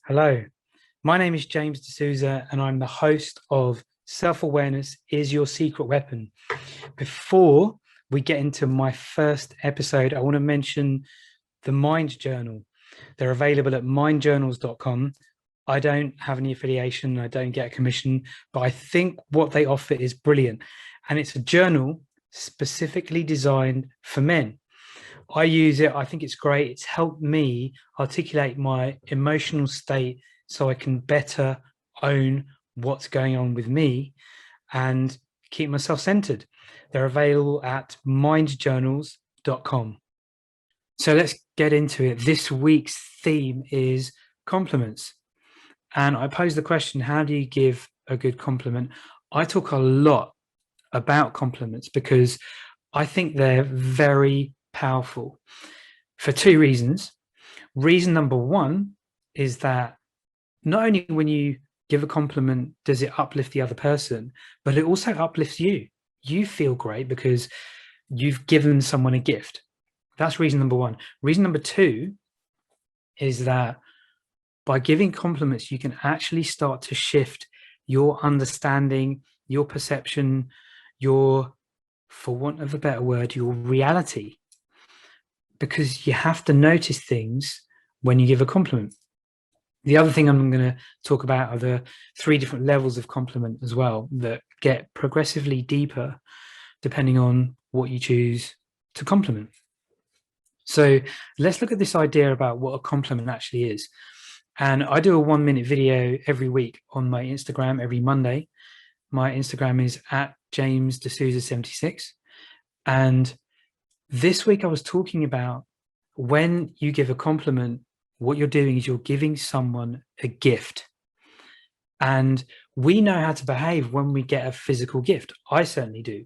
Hello, my name is James D'Souza and I'm the host of Self-Awareness is Your Secret Weapon. Before we get into my first episode, I want to mention the Mind Journal. They're available at mindjournals.com. I don't have any affiliation, I don't get a commission, but I think what they offer is brilliant. And it's a journal specifically designed for men. I use it. I think it's great. It's helped me articulate my emotional state so I can better own what's going on with me and keep myself centered. They're available at mindjournals.com. So let's get into it. This week's theme is compliments. And I pose the question, how do you give a good compliment? I talk a lot about compliments because I think they're very powerful for two reasons. Reason number one is that not only when you give a compliment does it uplift the other person, but it also uplifts you. You feel great because you've given someone a gift. That's reason number one. Reason number two is that by giving compliments, you can actually start to shift your understanding, your perception, your, for want of a better word, your reality. Because you have to notice things when you give a compliment. The other thing I'm going to talk about are the three different levels of compliment as well that get progressively deeper depending on what you choose to compliment. So let's look at this idea about what a compliment actually is. And I do a 1-minute video every week on my Instagram every Monday. My Instagram is at James D'Souza 76. And this week I was talking about when you give a compliment, what you're doing is you're giving someone a gift. And we know how to behave when we get a physical gift. I certainly do.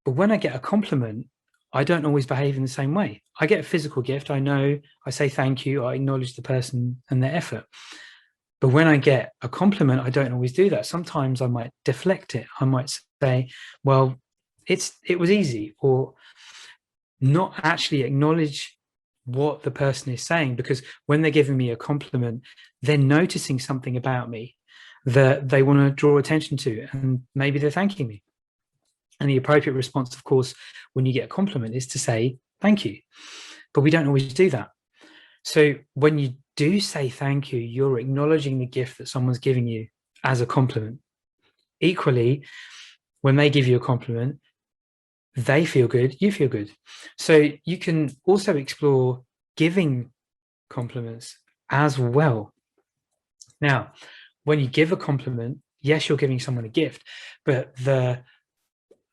But when I get a compliment, I don't always behave in the same way. I get a physical gift. I know, I say thank you. I acknowledge the person and their effort. But when I get a compliment, I don't always do that. Sometimes I might deflect it. I might say, well, it was easy, or not actually acknowledge what the person is saying, because when they're giving me a compliment, they're noticing something about me that they want to draw attention to, and maybe they're thanking me. And the appropriate response, of course, when you get a compliment is to say thank you, but we don't always do that. So when you do say thank you, you're acknowledging the gift that someone's giving you as a compliment. Equally, when they give you a compliment, they feel good, you feel good. So you can also explore giving compliments as well. Now, when you give a compliment, yes, you're giving someone a gift, but there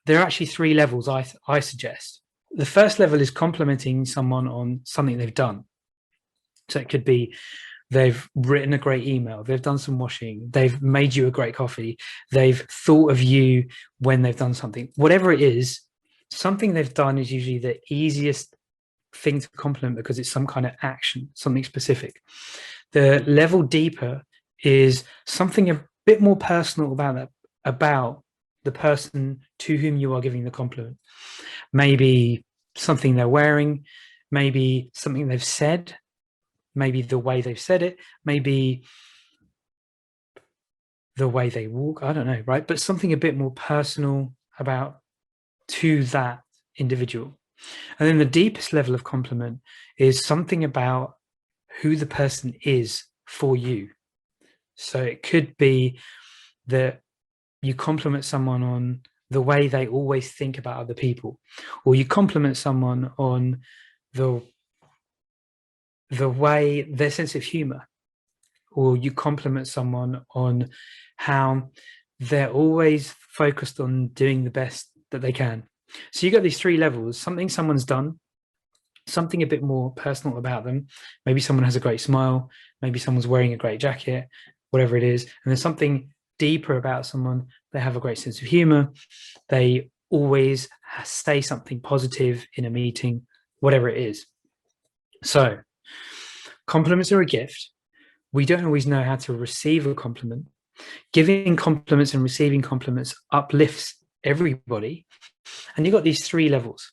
are actually three levels I suggest. The first level is complimenting someone on something they've done. So it could be they've written a great email, they've done some washing, they've made you a great coffee, they've thought of you when they've done something. Whatever it is, something they've done is usually the easiest thing to compliment because it's some kind of action, something specific. The level deeper is something a bit more personal about the person to whom you are giving the compliment. Maybe something they're wearing, maybe something they've said, maybe the way they've said it, maybe the way they walk, I don't know, right? But something a bit more personal about to that individual. And then the deepest level of compliment is something about who the person is for you. So it could be that you compliment someone on the way they always think about other people, or you compliment someone on the way their sense of humor, or you compliment someone on how they're always focused on doing the best that they can. So you got these three levels: something someone's done, something a bit more personal about them. Maybe someone has a great smile, maybe someone's wearing a great jacket, whatever it is. And there's something deeper about someone. They have a great sense of humor. They always say something positive in a meeting, whatever it is. So compliments are a gift. We don't always know how to receive a compliment. Giving compliments and receiving compliments uplifts everybody. And you've got these three levels.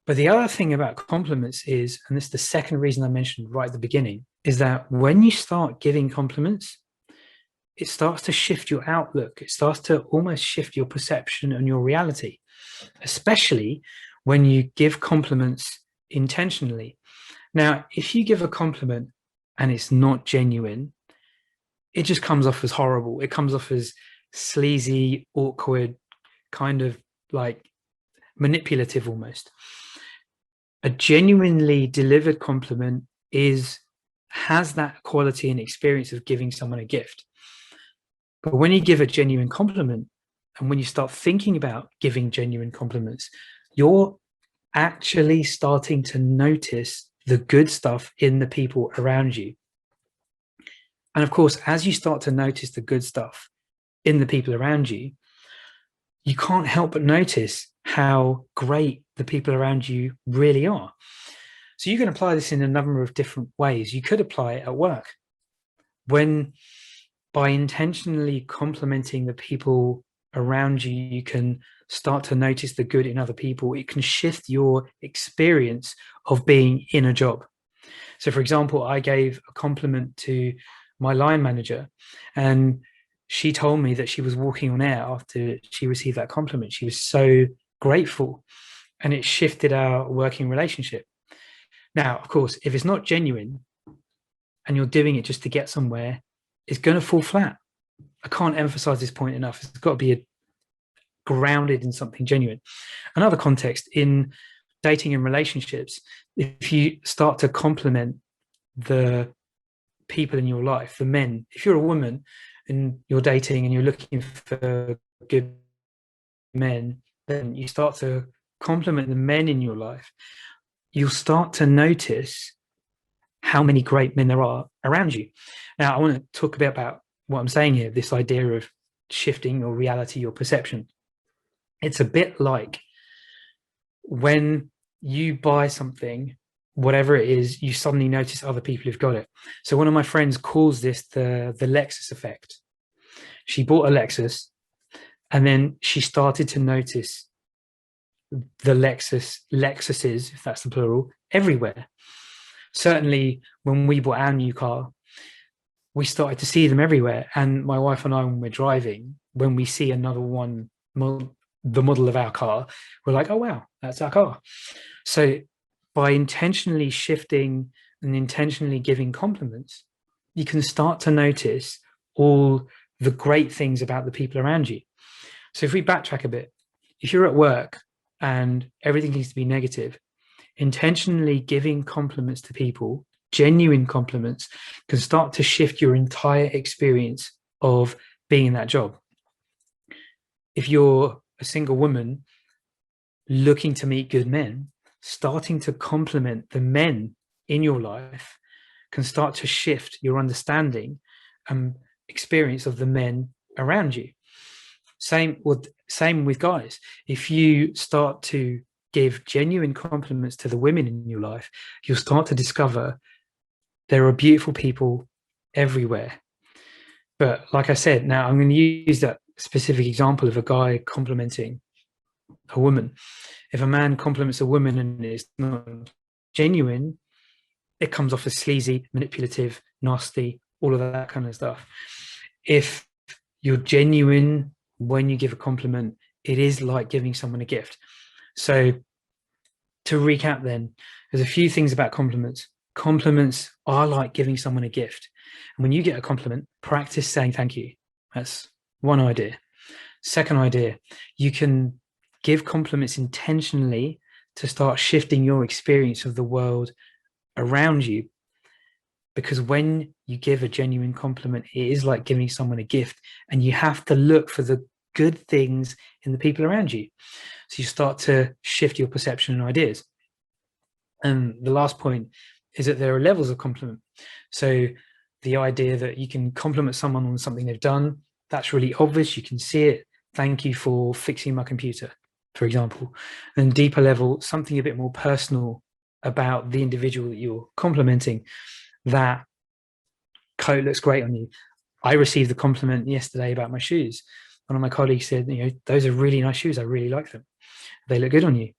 But the other thing about compliments is, and this is the second reason I mentioned right at the beginning, is that when you start giving compliments, it starts to shift your outlook. It starts to almost shift your perception and your reality, especially when you give compliments intentionally. Now, if you give a compliment and it's not genuine, it just comes off as horrible. It comes off as sleazy, awkward, kind of like manipulative almost. A genuinely delivered compliment has that quality and experience of giving someone a gift. But when you give a genuine compliment, and when you start thinking about giving genuine compliments, you're actually starting to notice the good stuff in the people around you. And of course, as you start to notice the good stuff in the people around you, you can't help but notice how great the people around you really are. So you can apply this in a number of different ways. You could apply it at work, when by intentionally complimenting the people around you, you can start to notice the good in other people. It can shift your experience of being in a job. So for example, I gave a compliment to my line manager, and she told me that she was walking on air after she received that compliment. She was so grateful, and it shifted our working relationship. Now, of course, if it's not genuine and you're doing it just to get somewhere, it's going to fall flat. I can't emphasize this point enough. It's got to be grounded in something genuine. Another context, in dating and relationships, if you start to compliment the people in your life, the men, if you're a woman and you're dating and you're looking for good men, then you start to compliment the men in your life, you'll start to notice how many great men there are around you. Now, I want to talk a bit about what I'm saying here, this idea of shifting your reality, your perception. It's a bit like when you buy something, whatever it is, you suddenly notice other people who've got it. So one of my friends calls this the Lexus effect. She bought a Lexus, and then she started to notice the Lexuses, if that's the plural, everywhere. Certainly when we bought our new car, we started to see them everywhere. And my wife and I, when we're driving, when we see another one, the model of our car, we're like, oh, wow, that's our car. So by intentionally shifting and intentionally giving compliments, you can start to notice all the great things about the people around you. So if we backtrack a bit, if you're at work and everything needs to be negative, intentionally giving compliments to people, genuine compliments, can start to shift your entire experience of being in that job. If you're a single woman looking to meet good men, starting to compliment the men in your life can start to shift your understanding and experience of the men around you. Same with guys. If you start to give genuine compliments to the women in your life, you'll start to discover there are beautiful people everywhere. But like I said, now I'm going to use that specific example of a guy complimenting a woman. If a man compliments a woman and it's not genuine, it comes off as sleazy, manipulative, nasty, all of that kind of stuff. If you're genuine when you give a compliment, it is like giving someone a gift. So to recap then, there's a few things about compliments. Compliments are like giving someone a gift. And when you get a compliment, practice saying thank you. That's one idea. Second idea, you can give compliments intentionally to start shifting your experience of the world around you. Because when you give a genuine compliment, it is like giving someone a gift, and you have to look for the good things in the people around you. So you start to shift your perception and ideas. And the last point is that there are levels of compliment. So the idea that you can compliment someone on something they've done, that's really obvious. You can see it. Thank you for fixing my computer, for example. And deeper level, something a bit more personal about the individual that you're complimenting. That coat looks great on you. I received a compliment yesterday about my shoes. One of my colleagues said, those are really nice shoes. I really like them. They look good on you.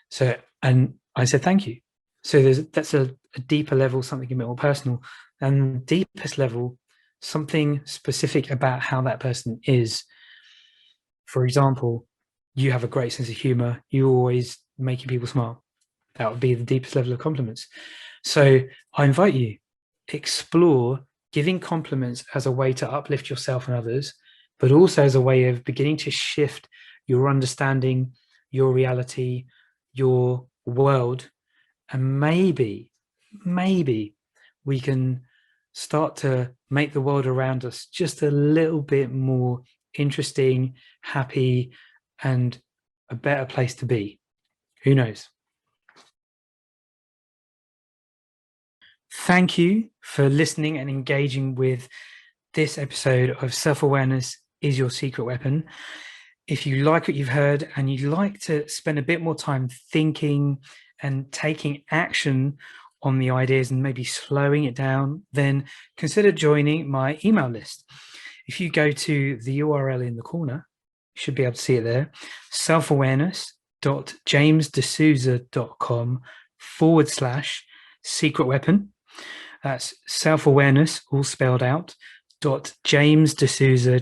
So, and I said, thank you. So that's a a deeper level, something a bit more personal, and the deepest level, something specific about how that person is. For example, you have a great sense of humor. You're always making people smile. That would be the deepest level of compliments. So I invite you, explore giving compliments as a way to uplift yourself and others, but also as a way of beginning to shift your understanding, your reality, your world. And maybe we can start to make the world around us just a little bit more interesting, happy, and a better place to be. Who knows? Thank you for listening and engaging with this episode of Self-Awareness is Your Secret Weapon. If you like what you've heard and you'd like to spend a bit more time thinking and taking action on the ideas and maybe slowing it down, then consider joining my email list. If you go to the URL in the corner, you should be able to see it there, selfawareness.jamesdesouza.com/secret weapon. That's self-awareness, all spelled out, .jamesdesouza,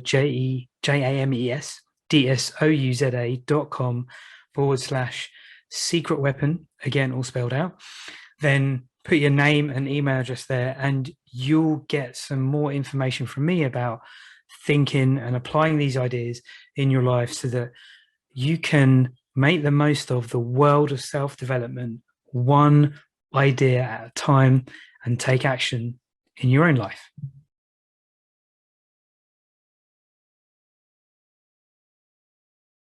JamesDesouza.com/secret weapon, again, all spelled out. Then put your name and email address there, and you'll get some more information from me about thinking and applying these ideas in your life so that you can make the most of the world of self-development, one idea at a time, and take action in your own life.